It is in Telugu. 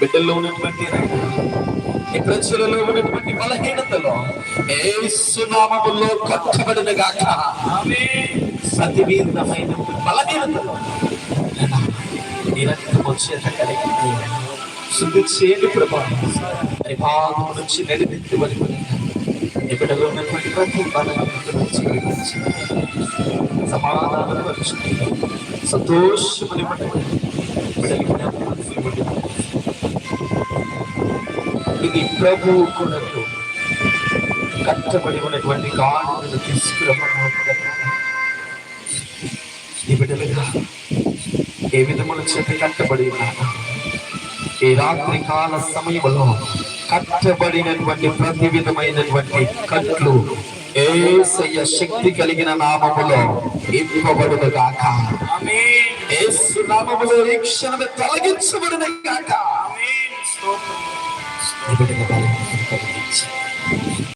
బిడ్డల్లో ఉన్నటువంటి ఈ ప్రజలలో ఉన్నటువంటి బలహీనతలో యేసు నామములో కట్టబడిన గాక. ప్రతి విధమైన బలహీనతలో నీ రక్తం వచ్చేట కలిగి శుద్ధి చేయని ప్రభావం భాగం నుంచి నడిపించబడి నీ బిడ్డలో ఉన్నటువంటి ప్రతి బలహీనత నుంచి విడిపించి సమాధానం వచ్చి సంతోషమని ఇది ప్రభు కొరకు కట్టబడి ఉన్నటువంటి గాడులను తీసుకురమ్మని ఈ బిడ్డలుగా ఏ విధముల చేత కట్టబడి ఉన్నారు. ఈ రాత్రి కాల సమయంలో కట్టబడినటువంటి ప్రతి విధమైనటువంటి కట్లు యేసయ్య శక్తి కలిగిన నామములో ఇవ్వబడును గాక. యేసు నామములో ఈ క్షణమే తొలగించబడును గాక.